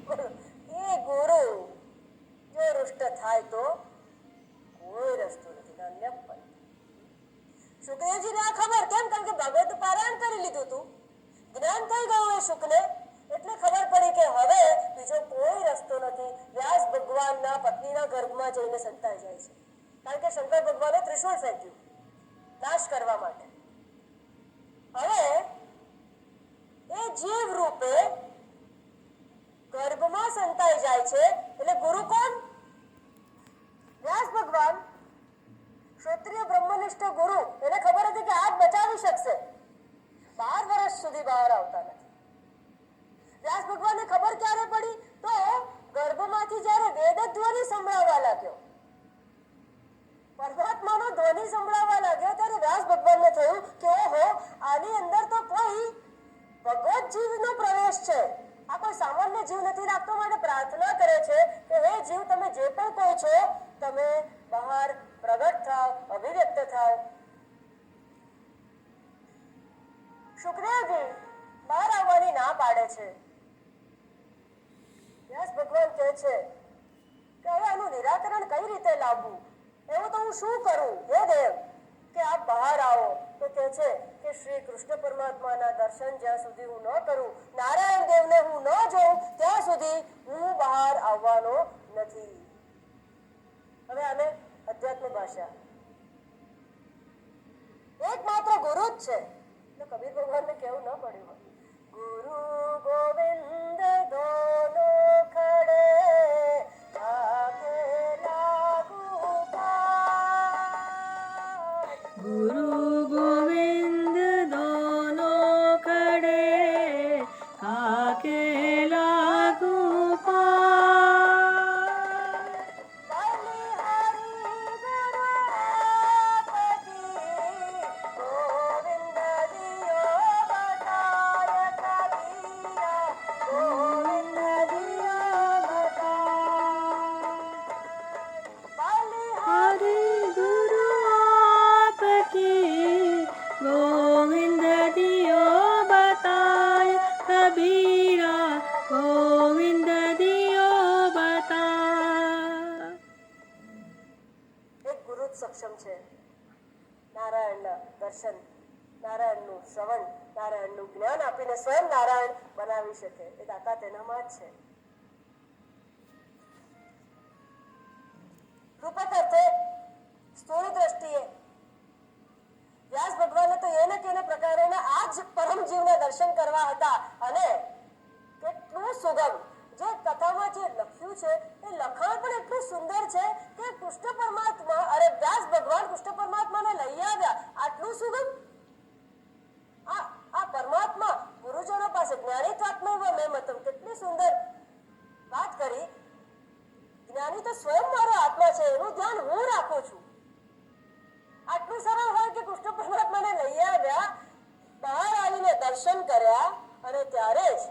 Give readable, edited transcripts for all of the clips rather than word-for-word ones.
એ ગુરુ જો રૂષ્ટ થાય તો કોઈ રસ્તો નથી, અન્ય પણ. શુકદેવજીને આ ખબર કેમ? કારણ કે ભગવત પારાયણ કરી લીધું હતું, જ્ઞાન થઈ ગયું એ શુકને, એટલે ખબર પડી કે હવે બીજો કોઈ રસ્તો નથી. વ્યાસ ભગવાનના પત્નીના ગર્ભમાં જઈને સંતાઈ જાય છે, કારણ કે શંકર ભગવાને ત્રિશૂળ ફેંક્યું નાશ કરવા માટે. હવે એ જીવ રૂપે ગર્ભમાં સંતાઈ જાય છે. એટલે ગુરુ કોણ? વ્યાસ ભગવાન, ક્ષત્રિય બ્રહ્મનિષ્ઠ ગુરુ. એને ખબર હતી કે આજ બચાવી શકશે, 12 વર્ષ સુધી બહાર આવતા નથી. વ્યાસ ભગવાનને ખબર ક્યારે પડી? તો ગર્ભમાંથી જ્યારે વેદ ધ્વનિ સંભળાવા લાગ્યો, પરમાત્માનો ધ્વનિ સંભળાવા લાગ્યો, ત્યારે વ્યાસ ભગવાનને થયું કે ઓહો, આની અંદર તો કોઈ ભગવત જીવનો પ્રવેશ છે, આ કોઈ સામાન્ય જીવ નથી લાગતો. માટે પ્રાર્થના કરે છે કે હે જીવ, તમે જે પણ કહો છો તમે બહાર પ્રગટ થાવ, અભિવ્યક્ત થાવ. શુકદેવજી બહાર આવવાની ના પાડે છે. વ્યાસ ભગવાન કહે છે કે હવે આનું નિરાકરણ કઈ રીતે લાવવું? એવું તો હું શું કરું હે દેવ કે આપ બહાર આવો? તો કહે છે કે શ્રી કૃષ્ણ પરમાત્માના દર્શન જ્યાં સુધી હું ન કરું, નારાયણ દેવને હું ન જોઉં, ત્યાં સુધી હું બહાર આવવાનો નથી. હવે આને અધ્યાત્મ ભાષા એકમાત્ર ગુરુ જ છે. એટલે કબીર ભગવાનને કેવું ન પડ્યું, ગુરુ ગોવિંદ દોનો ખડે આકે લાગુ પાય. ગુરુ ગોવિંદ દોનો ખડે આકે લાગુ સક્ષમ છે નારાયણના દર્શન, નારાયણનું શ્રવણ, નારાયણનું જ્ઞાન આપીને સ્વયં નારાયણ બનાવી શકે. એ તાકાત એનામાં જ છે. રૂપક અર્થે, સ્થૂળ દ્રષ્ટિએ વ્યાસ ભગવાને તો એને કેને પ્રકારે આ જ પરમ જીવના દર્શન કરવા હતા. અને કેટલું સુગમ, જે કથામાં જે લખ્યું છે એ લખાણ પણ એટલું સુંદર છે કે કૃષ્ણ પરમાત્મા, અરે વ્યાસ ભગવાન કૃષ્ણ પરમાત્માને લઈ આવ્યા. આટલું સુગમ આ પરમાત્મા ગુરુજનો પાસે જ્ઞાનિત્વાત્મૈવ મેમતમ, કેટલી સુંદર વાત કરી. જ્ઞાની તો સ્વયં મારો આત્મા છે, એનું ધ્યાન હું રાખું છું. આટલું સરળ હોય કે કૃષ્ણ પરમાત્માને લઈ આવ્યા, બહાર આવીને દર્શન કર્યા, અને ત્યારે જ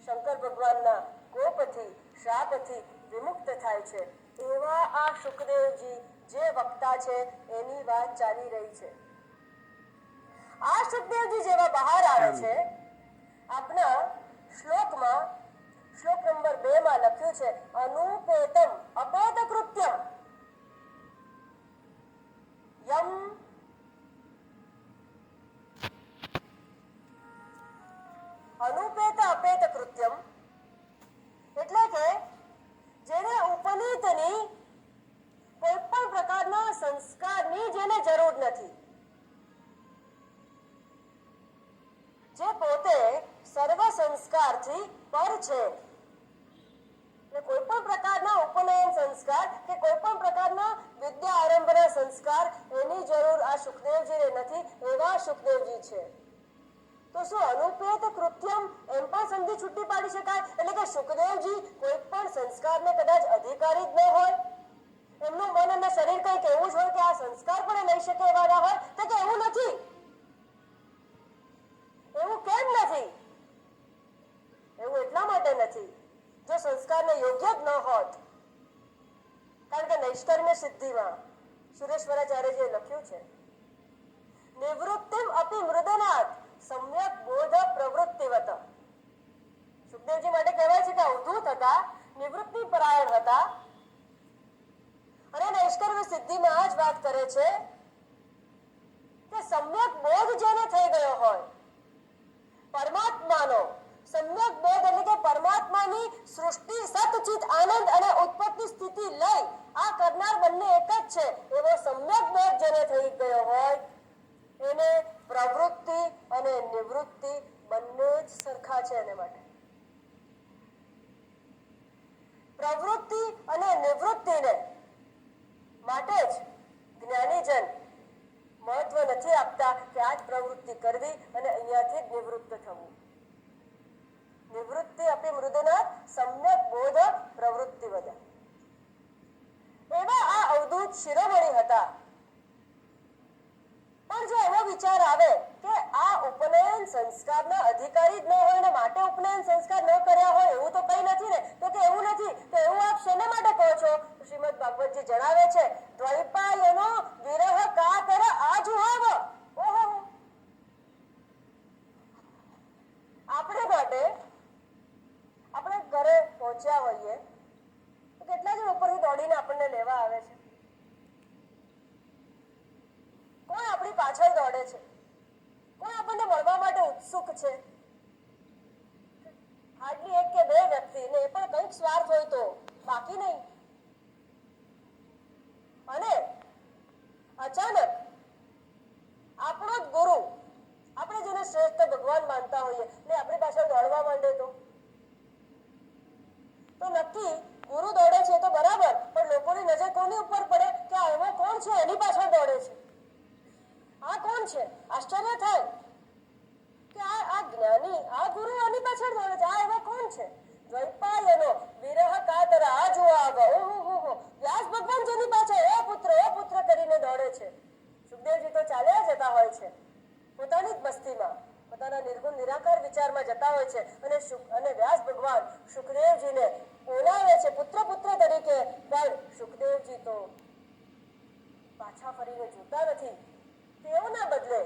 શંકર ભગવાનના કોપથી, શ્રાપથી વિમુક્ત થાય છે. એવા આ શુકદેવજી જે વક્તા છે એની વાત ચાલી રહી છે. આ શુકદેવજી જેવા બહાર આવે છે. આપના શ્લોકમાં, શ્લોક નંબર 2 માં લખ્યું છે અનુપેતમ અપેત કૃત્યમ યમ અનુપેત અપેત કૃત્યમ, એટલે કે જેને ઉપનીતની કોઈ પણ પ્રકારના સંસ્કારની જેને જરૂર નથી, જે પોતે સર્વ સંસ્કારથી પર છે. કોઈ પણ પ્રકારના ઉપનયન સંસ્કાર કે કોઈ પણ પ્રકારના વિદ્યા આરંભના સંસ્કાર એની જરૂર આ શુકદેવજીને નથી. એવા શુકદેવજી છે. તો શું અનુપેત કૃત્યમ એમ પણ સમજી છૂટી પાડી શકાય? એટલે કે શુકદેવજી કોઈ પણ સંસ્કારને કદાચ અધિકારી જ ન હોય, એમનું મન અને શરીર કંઈક એવું જ હોય કે આ સંસ્કાર પણ લઈ શકે એવા ના હોય? તો કે એવું નથી. એવું કેમ નથી? એવું એટલા માટે નથી, જો સંસ્કારને યોગ્ય જ ન હોત. કારણ કે નૈષ્કર્મ્ય સિદ્ધિમાં સુરેશ્વરાચાર્યજીએ લખ્યું છે નિવૃત્તિમ અપિ મૃદનાત સમ્યક બોધ પ્રવૃત્તિવત. સુખદેવજી માટે કહેવાય છે કે અવધૂત હતા હતા. અને નૈષ્કર્મ્ય સિદ્ધિમાં આ જ વાત કરે છે કે સમ્યક બોધ જેને થઈ ગયો હોય, પરમાત્માનો સમ્યક બોધ એટલે કે પરમાત્માની સૃષ્ટિ સતચિત આનંદ અને ઉત્પત્તિ સ્થિતિ લઈ આ કરનાર બંને એક જ છે એવો સમ્યક બોધ જેને થઈ ગયો હોય એને પ્રવૃત્તિ અને નિવૃત્તિ બંને જ સરખા છે. એને માટે પ્રવૃત્તિ અને નિવૃત્તિને માટે જ જ્ઞાનીજન મહત્વ નથી આપતા કે આ જ પ્રવૃત્તિ કરવી અને અહીંયાથી જ નિવૃત્ત થવું. નિવૃત્તિ આપી મૃદના સમ્યક બોધ પ્રવૃત્તિ વધે. એવા આ અવધૂત શિરોમણી હતા. પણ જો એવો વિચાર આવે કે આ ઉપનયન સંસ્કારના અધિકારી જ ન હોય અને માટે ઉપનયન સંસ્કાર ન કર્યા હોય એવું તો કઈ નથી ને, તો કે એવું નથી તો એવું આપ શેને માટે કહો છો? શ્રીમદ ભાગવતજી જણાવે છે દ્વૈપાયનો વિરહ કાતર આજુહાવ. ઓહો, આપણે માટે આપણે ઘરે પહોંચ્યા હોઈએ તો કેટલા જણ ઉપરથી દોડીને આપણને લેવા આવે છે? કોણ આપણી પાછળ દોડે છે? કોણ આપણને મળવા માટે ઉત્સુક છે? હાર્ડલી એક કે બે વ્યક્તિ, ને એ પણ કંઈક સ્વાર્થ હોય તો, બાકી નહીં. અને અચાનક આપણો જ ગુરુ, આપણે જેને શ્રેષ્ઠ ભગવાન માનતા હોઈએ ને આપણી પાછળ દોડવા માંડે તો નક્કી ગુરુ દોડે છે તો બરાબર, પણ લોકોની નજર કોની ઉપર પડે કે આ એવો કોણ છે એની પાછળ દોડે છે? આ કોણ છે? આશ્ચર્ય થાય કે આ જ્ઞાની, આ ગુરુ આની પાછળ દોડે છે. આ એવો કોણ છે? દ્વૈપાયનો વિરહ કાતર આજુહાવ. ઓહો, વ્યાસ ભગવાન જેની પાછળ ઓ પુત્ર કરીને દોડે છે. સુખદેવજી તો ચાલ્યા જતા હોય છે પોતાની જ મસ્તીમાં, પોતાના નિર્ગુણ નિરાકાર વિચારમાં જતા હોય છે અને વ્યાસ ભગવાન સુખદેવજીને બોલાવે છે પુત્ર તરીકે, પણ સુખદેવજી તો પાછા ફરીને જોતા નથી. તેઓના બદલે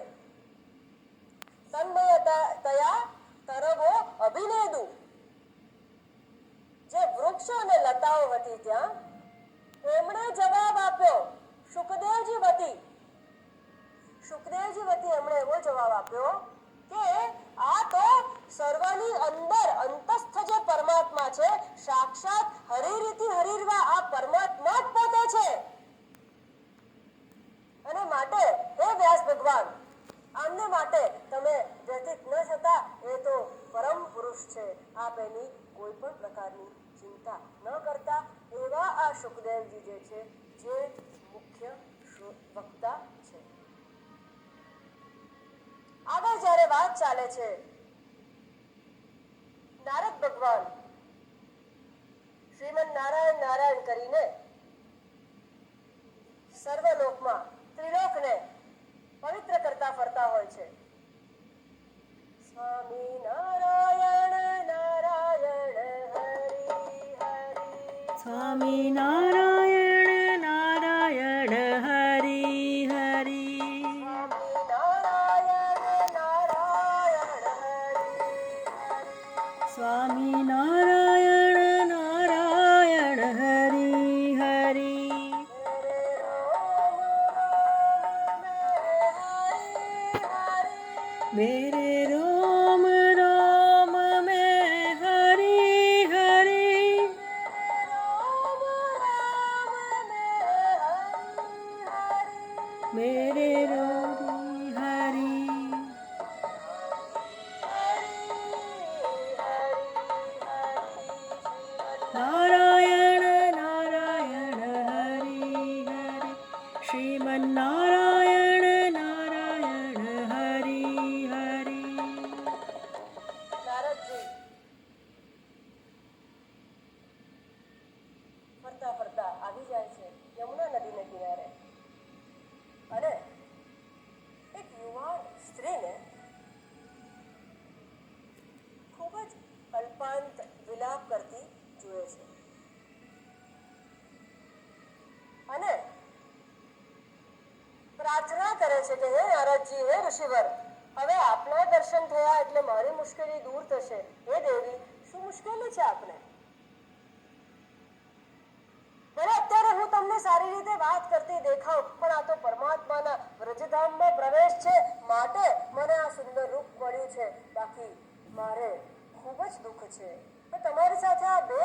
તન્મયતયા તરવો અભિનેદુ, જે વૃક્ષો અને લતાઓ હતી ત્યાં એમણે જવાબ આપ્યો સુખદેવજી વતી એમણે એવો જવાબ આપ્યો કે આ તો સર્વની અંદર અંતસ્થ જે પરમાત્મા છે, સાક્ષાત હરિરીતિ હરિરવા આ પરમાત્મા જ પોતે છે. અને માટે હે વ્યાસ ભગવાન, આમને માટે તમે વ્યથિત ન થતા, એ તો પરમ પુરુષ છે, આપ એની કોઈ પણ પ્રકારની ચિંતા ન કરતા. એવા આ સુખદેવજી જે છે જે મુખ્ય વક્તા છે. આગળ જ્યારે વાત ચાલે છે, નારદ ભગવાન શ્રીમદ નારાયણ નારાયણ કરીને સર્વલોકમાં ત્રિલોકને પવિત્ર કરતા ફરતા હોય છે. સ્વામી નારાયણ નારાયણ હરિ હરિ, સ્વામી નારાયણ નારાયણ હરિ હરિ, સ્વામી નારાયણ નારાયણ હરિ હરિ, સ્વામી નારાયણ નારાયણ હરિ હરિ. મેરે રોમ રોમ में हरि हरि, मेरे रोम हरि. नारायण नारायण हरि हरि, श्रीमन नारायण नारायण हरि हरि. નારદજી ફરતા ફરતા આવી જાય છે યમુના નદીને કિનારે, અને એક યુવાન સ્ત્રીને ખૂબ જ અલ્પાંત વિલાપ કરતી જુએ છે અને પ્રાર્થના કરે છે કે હે નારદજી, હે ઋષિવર, હવે આપના દર્શન થયા એટલે મારી મુશ્કેલી દૂર થશે. હે દેવી, શું મુશ્કેલી છે આપને? તમને સારી રીતે વાત કરતી દેખાવ, પણ આ તો પરમાત્માના વ્રજધામમાં પ્રવેશ છે માટે મને આ સુંદર રૂપ મળ્યું છે. બાકી મારે ખૂબ જ દુઃખ છે. પણ તમારી સાથે આ બે